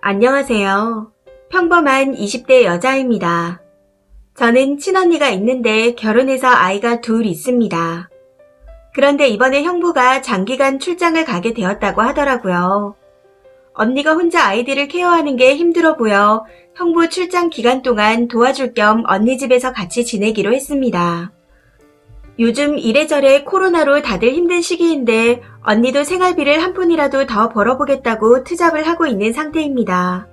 안녕하세요. 평범한 20대 여자입니다. 저는 친언니가 있는데 결혼해서 아이가 둘 있습니다. 그런데 이번에 형부가 장기간 출장을 가게 되었다고 하더라고요. 언니가 혼자 아이들을 케어하는 게 힘들어 보여 형부 출장 기간 동안 도와줄 겸 언니 집에서 같이 지내기로 했습니다. 요즘 이래저래 코로나로 다들 힘든 시기인데 언니도 생활비를 한 푼이라도 더 벌어보겠다고 투잡을 하고 있는 상태입니다.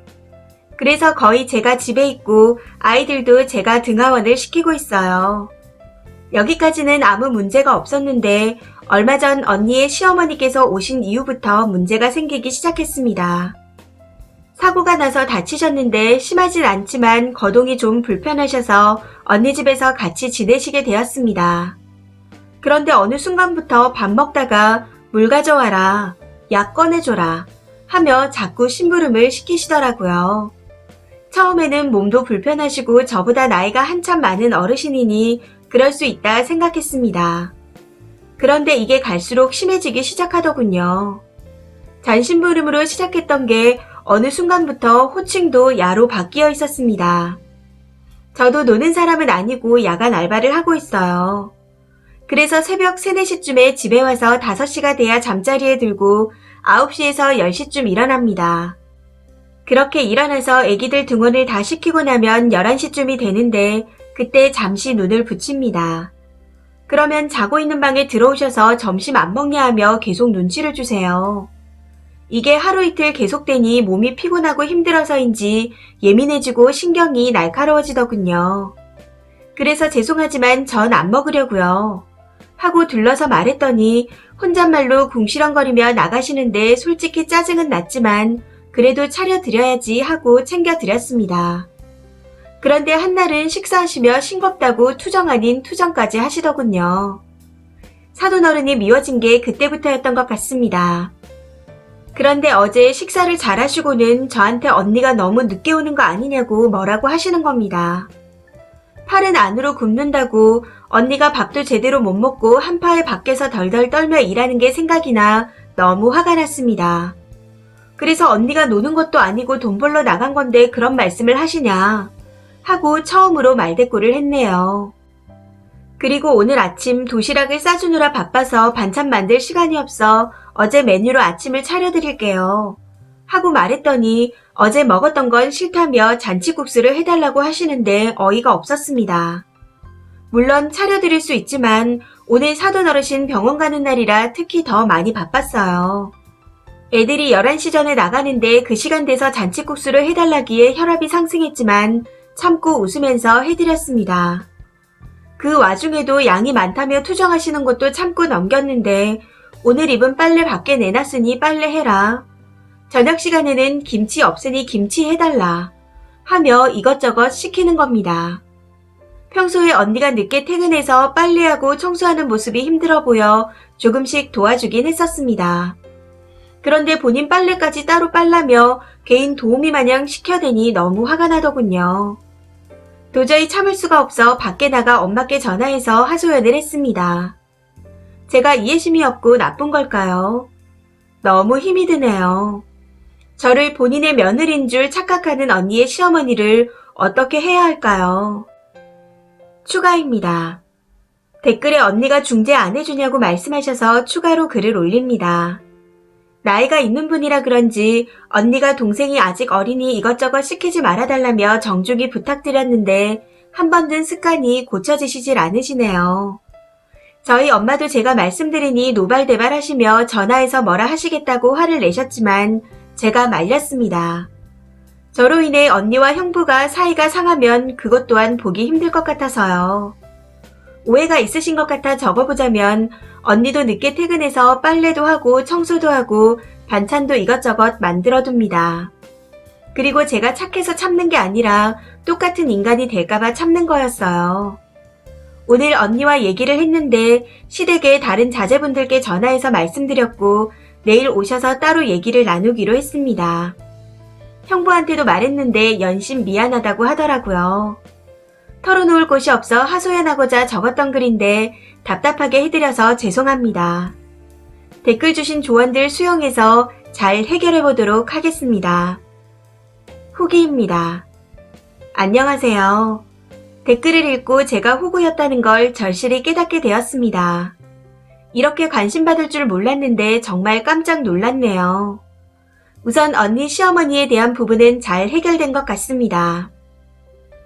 그래서 거의 제가 집에 있고 아이들도 제가 등하원을 시키고 있어요. 여기까지는 아무 문제가 없었는데 얼마 전 언니의 시어머니께서 오신 이후부터 문제가 생기기 시작했습니다. 사고가 나서 다치셨는데 심하진 않지만 거동이 좀 불편하셔서 언니 집에서 같이 지내시게 되었습니다. 그런데 어느 순간부터 밥 먹다가 물 가져와라, 약 꺼내줘라 하며 자꾸 심부름을 시키시더라고요. 처음에는 몸도 불편하시고 저보다 나이가 한참 많은 어르신이니 그럴 수 있다 생각했습니다. 그런데 이게 갈수록 심해지기 시작하더군요. 잔심부름으로 시작했던 게 어느 순간부터 호칭도 야로 바뀌어 있었습니다. 저도 노는 사람은 아니고 야간 알바를 하고 있어요. 그래서 새벽 3, 4시쯤에 집에 와서 5시가 돼야 잠자리에 들고 9시에서 10시쯤 일어납니다. 그렇게 일어나서 아기들 등원을 다 시키고 나면 11시쯤이 되는데 그때 잠시 눈을 붙입니다. 그러면 자고 있는 방에 들어오셔서 점심 안 먹냐 하며 계속 눈치를 주세요. 이게 하루 이틀 계속되니 몸이 피곤하고 힘들어서인지 예민해지고 신경이 날카로워지더군요. 그래서 죄송하지만 전 안 먹으려고요. 하고 둘러서 말했더니 혼잣말로 궁시렁거리며 나가시는데 솔직히 짜증은 났지만 그래도 차려드려야지 하고 챙겨드렸습니다. 그런데 한날은 식사하시며 싱겁다고 투정 아닌 투정까지 하시더군요. 사돈어른이 미워진 게 그때부터였던 것 같습니다. 그런데 어제 식사를 잘하시고는 저한테 언니가 너무 늦게 오는 거 아니냐고 뭐라고 하시는 겁니다. 팔은 안으로 굽는다고 언니가 밥도 제대로 못 먹고 한파에 밖에서 덜덜 떨며 일하는 게 생각이 나 너무 화가 났습니다. 그래서 언니가 노는 것도 아니고 돈 벌러 나간 건데 그런 말씀을 하시냐 하고 처음으로 말대꾸를 했네요. 그리고 오늘 아침 도시락을 싸주느라 바빠서 반찬 만들 시간이 없어 어제 메뉴로 아침을 차려드릴게요 하고 말했더니 어제 먹었던 건 싫다며 잔치국수를 해달라고 하시는데 어이가 없었습니다. 물론 차려드릴 수 있지만 오늘 사돈어르신 병원 가는 날이라 특히 더 많이 바빴어요. 애들이 11시 전에 나가는데 그 시간 돼서 잔치국수를 해달라기에 혈압이 상승했지만 참고 웃으면서 해드렸습니다. 그 와중에도 양이 많다며 투정하시는 것도 참고 넘겼는데 오늘 입은 빨래 밖에 내놨으니 빨래해라. 저녁 시간에는 김치 없으니 김치 해달라 하며 이것저것 시키는 겁니다. 평소에 언니가 늦게 퇴근해서 빨래하고 청소하는 모습이 힘들어 보여 조금씩 도와주긴 했었습니다. 그런데 본인 빨래까지 따로 빨라며 개인 도우미 마냥 시켜대니 너무 화가 나더군요. 도저히 참을 수가 없어 밖에 나가 엄마께 전화해서 하소연을 했습니다. 제가 이해심이 없고 나쁜 걸까요? 너무 힘이 드네요. 저를 본인의 며느리인 줄 착각하는 언니의 시어머니를 어떻게 해야 할까요? 추가입니다. 댓글에 언니가 중재 안 해주냐고 말씀하셔서 추가로 글을 올립니다. 나이가 있는 분이라 그런지 언니가 동생이 아직 어리니 이것저것 시키지 말아달라며 정중히 부탁드렸는데 한 번 든 습관이 고쳐지시질 않으시네요. 저희 엄마도 제가 말씀드리니 노발대발 하시며 전화해서 뭐라 하시겠다고 화를 내셨지만 제가 말렸습니다. 저로 인해 언니와 형부가 사이가 상하면 그것 또한 보기 힘들 것 같아서요. 오해가 있으신 것 같아 적어보자면 언니도 늦게 퇴근해서 빨래도 하고 청소도 하고 반찬도 이것저것 만들어둡니다. 그리고 제가 착해서 참는 게 아니라 똑같은 인간이 될까봐 참는 거였어요. 오늘 언니와 얘기를 했는데 시댁의 다른 자제분들께 전화해서 말씀드렸고 내일 오셔서 따로 얘기를 나누기로 했습니다. 형부한테도 말했는데 연신 미안하다고 하더라고요. 털어놓을 곳이 없어 하소연하고자 적었던 글인데 답답하게 해드려서 죄송합니다. 댓글 주신 조언들 수용해서 잘 해결해 보도록 하겠습니다. 후기입니다. 안녕하세요. 댓글을 읽고 제가 호구였다는 걸 절실히 깨닫게 되었습니다. 이렇게 관심받을 줄 몰랐는데 정말 깜짝 놀랐네요. 우선 언니 시어머니에 대한 부분은 잘 해결된 것 같습니다.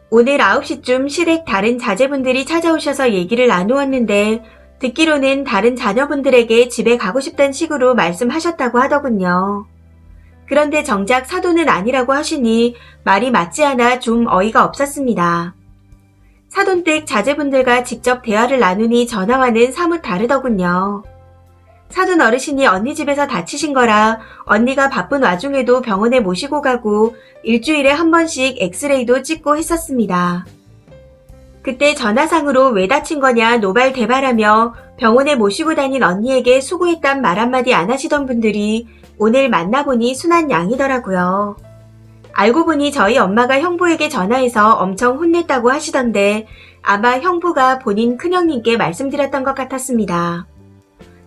오늘 9시쯤 시댁 다른 자제분들이 찾아오셔서 얘기를 나누었는데 듣기로는 다른 자녀분들에게 집에 가고 싶다는 식으로 말씀하셨다고 하더군요. 그런데 정작 사돈은 아니라고 하시니 말이 맞지 않아 좀 어이가 없었습니다. 사돈댁 자제분들과 직접 대화를 나누니 전화와는 사뭇 다르더군요. 사돈 어르신이 언니 집에서 다치신 거라 언니가 바쁜 와중에도 병원에 모시고 가고 일주일에 한 번씩 엑스레이도 찍고 했었습니다. 그때 전화상으로 왜 다친 거냐 노발대발하며 병원에 모시고 다닌 언니에게 수고했단 말 한마디 안 하시던 분들이 오늘 만나보니 순한 양이더라고요. 알고 보니 저희 엄마가 형부에게 전화해서 엄청 혼냈다고 하시던데 아마 형부가 본인 큰형님께 말씀드렸던 것 같았습니다.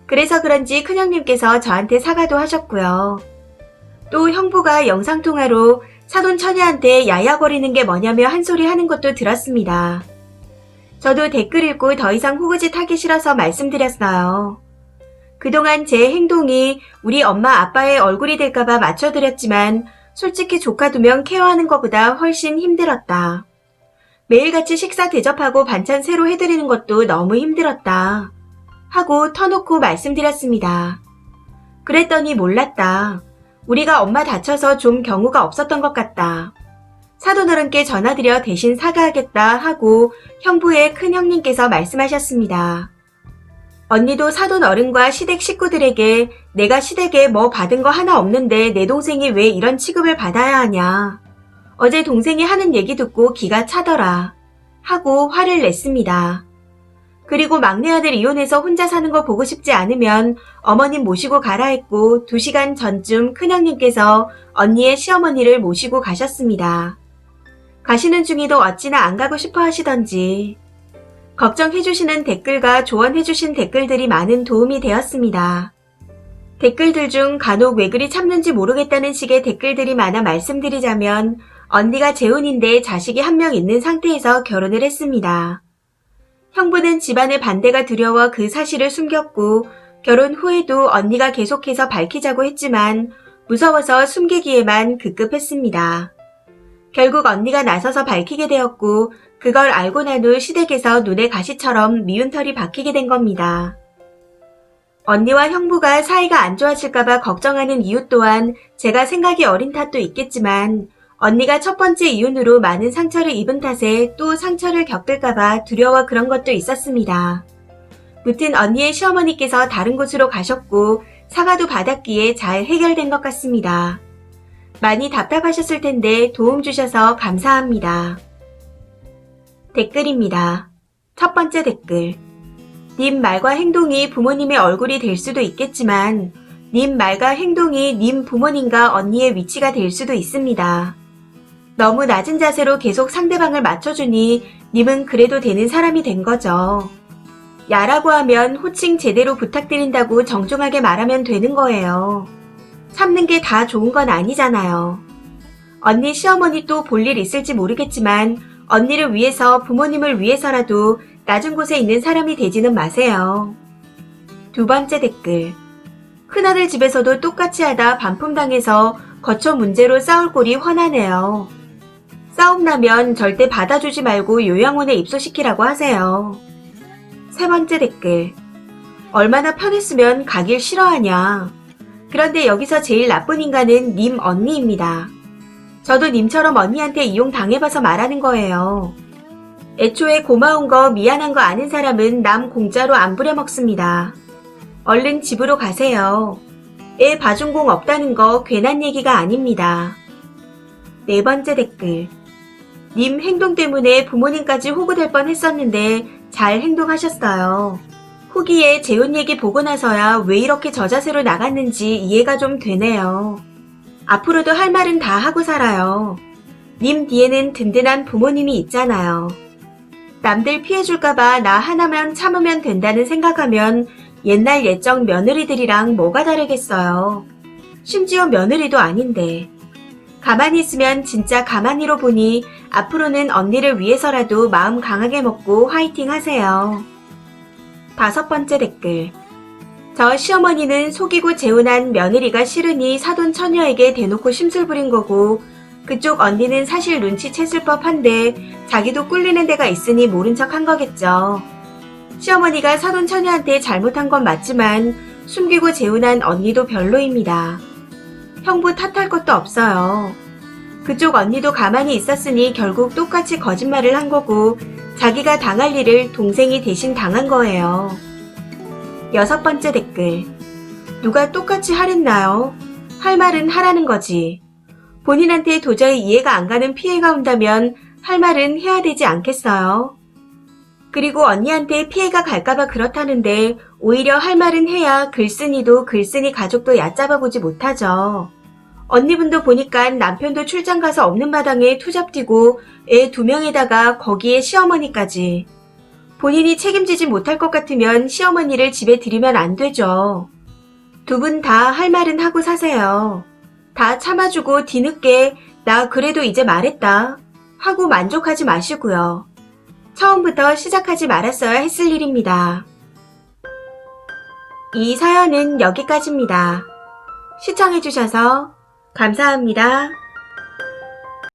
그래서 그런지 큰형님께서 저한테 사과도 하셨고요. 또 형부가 영상통화로 사돈 처녀한테 야야거리는 게 뭐냐며 한 소리 하는 것도 들었습니다. 저도 댓글 읽고 더 이상 호구짓 하기 싫어서 말씀드렸어요. 그동안 제 행동이 우리 엄마 아빠의 얼굴이 될까봐 맞춰드렸지만 솔직히 조카 2명 케어하는 것보다 훨씬 힘들었다. 매일같이 식사 대접하고 반찬 새로 해드리는 것도 너무 힘들었다. 하고 터놓고 말씀드렸습니다. 그랬더니 몰랐다. 우리가 엄마 다쳐서 좀 경우가 없었던 것 같다. 사돈어른께 전화드려 대신 사과하겠다 하고 형부의 큰형님께서 말씀하셨습니다. 언니도 사돈어른과 시댁 식구들에게 내가 시댁에 뭐 받은 거 하나 없는데 내 동생이 왜 이런 취급을 받아야 하냐. 어제 동생이 하는 얘기 듣고 기가 차더라. 하고 화를 냈습니다. 그리고 막내 아들 이혼해서 혼자 사는 거 보고 싶지 않으면 어머님 모시고 가라 했고 2시간 전쯤 큰형님께서 언니의 시어머니를 모시고 가셨습니다. 가시는 중에도 어찌나 안 가고 싶어 하시던지. 걱정해주시는 댓글과 조언해주신 댓글들이 많은 도움이 되었습니다. 댓글들 중 간혹 왜 그리 참는지 모르겠다는 식의 댓글들이 많아 말씀드리자면 언니가 재혼인데 자식이 1명 있는 상태에서 결혼을 했습니다. 형부는 집안의 반대가 두려워 그 사실을 숨겼고 결혼 후에도 언니가 계속해서 밝히자고 했지만 무서워서 숨기기에만 급급했습니다. 결국 언니가 나서서 밝히게 되었고 그걸 알고 난 후 시댁에서 눈에 가시처럼 미운 털이 박히게 된 겁니다. 언니와 형부가 사이가 안 좋아질까봐 걱정하는 이유 또한 제가 생각이 어린 탓도 있겠지만 언니가 첫 번째 이혼으로 많은 상처를 입은 탓에 또 상처를 겪을까봐 두려워 그런 것도 있었습니다. 무튼 언니의 시어머니께서 다른 곳으로 가셨고 사과도 받았기에 잘 해결된 것 같습니다. 많이 답답하셨을 텐데 도움 주셔서 감사합니다. 댓글입니다. 첫 번째 댓글. 님 말과 행동이 부모님의 얼굴이 될 수도 있겠지만 님 말과 행동이 님 부모님과 언니의 위치가 될 수도 있습니다. 너무 낮은 자세로 계속 상대방을 맞춰주니 님은 그래도 되는 사람이 된 거죠. 야라고 하면 호칭 제대로 부탁드린다고 정중하게 말하면 되는 거예요. 참는 게 다 좋은 건 아니잖아요. 언니 시어머니 또 볼 일 있을지 모르겠지만 언니를 위해서 부모님을 위해서라도 낮은 곳에 있는 사람이 되지는 마세요. 두 번째 댓글. 큰아들 집에서도 똑같이 하다 반품당해서 거처 문제로 싸울 꼴이 훤하네요. 싸움 나면 절대 받아주지 말고 요양원에 입소시키라고 하세요. 세 번째 댓글. 얼마나 편했으면 가길 싫어하냐. 그런데 여기서 제일 나쁜 인간은 님 언니입니다. 저도 님처럼 언니한테 이용당해봐서 말하는 거예요. 애초에 고마운 거 미안한 거 아는 사람은 남 공짜로 안 부려먹습니다. 얼른 집으로 가세요. 애 봐준 공 없다는 거 괜한 얘기가 아닙니다. 네 번째 댓글. 님 행동 때문에 부모님까지 호구될 뻔 했었는데 잘 행동하셨어요. 후기에 재혼 얘기 보고 나서야 왜 이렇게 저자세로 나갔는지 이해가 좀 되네요. 앞으로도 할 말은 다 하고 살아요. 님 뒤에는 든든한 부모님이 있잖아요. 남들 피해줄까봐 나 하나만 참으면 된다는 생각하면 옛날 옛적 며느리들이랑 뭐가 다르겠어요. 심지어 며느리도 아닌데. 가만히 있으면 진짜 가만히로 보니 앞으로는 언니를 위해서라도 마음 강하게 먹고 화이팅 하세요. 5번째 댓글. 저 시어머니는 속이고 재혼한 며느리가 싫으니 사돈 처녀에게 대놓고 심술 부린 거고 그쪽 언니는 사실 눈치챘을 법한데 자기도 꿀리는 데가 있으니 모른 척 한 거겠죠. 시어머니가 사돈 처녀한테 잘못한 건 맞지만 숨기고 재혼한 언니도 별로입니다. 형부 탓할 것도 없어요. 그쪽 언니도 가만히 있었으니 결국 똑같이 거짓말을 한 거고 자기가 당할 일을 동생이 대신 당한 거예요. 6번째 댓글. 누가 똑같이 하랬나요? 할 말은 하라는 거지. 본인한테 도저히 이해가 안 가는 피해가 온다면 할 말은 해야 되지 않겠어요? 그리고 언니한테 피해가 갈까봐 그렇다는데 오히려 할 말은 해야 글쓴이도 글쓴이 가족도 얕잡아 보지 못하죠. 언니분도 보니까 남편도 출장 가서 없는 마당에 투잡 뛰고 애 2명에다가 거기에 시어머니까지. 본인이 책임지지 못할 것 같으면 시어머니를 집에 들이면 안 되죠. 두 분 다 할 말은 하고 사세요. 다 참아주고 뒤늦게 나 그래도 이제 말했다 하고 만족하지 마시고요. 처음부터 시작하지 말았어야 했을 일입니다. 이 사연은 여기까지입니다. 시청해주셔서 감사합니다.